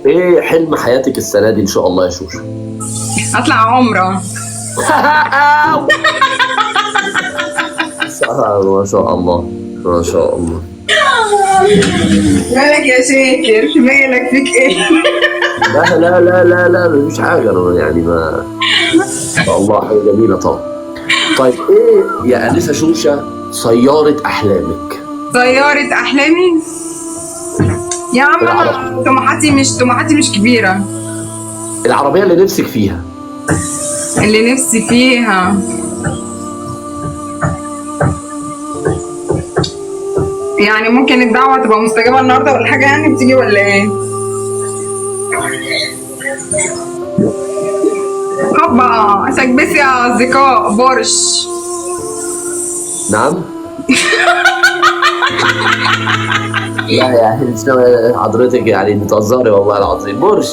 ايه حلم حياتك السنه دي ان شاء الله يا شوشو؟ اطلع عمره. ما شاء الله، ما شاء الله. مالك يا شاكر؟ مالك فيك ايه؟ لا لا لا لا لا مفيش حاجه، انا يعني ما شاء الله حاجه جميله طبعا. طيب ايه يا انسه شوشه سياره احلامك؟ طيارة احلامي؟ يا عم انا طموحاتي مش كبيرة. العربيه اللي نفسك فيها؟ اللي نفسي فيها يعني ممكن الدعوة تبقى مستجابة النهاردة ولا حاجة، يعني بتيجي ولا ايه؟ هوبا سكبس يا أصدقاء بورش. نعم. لا يعني حضرتك يعني بتهزري والله العظيم. بورش.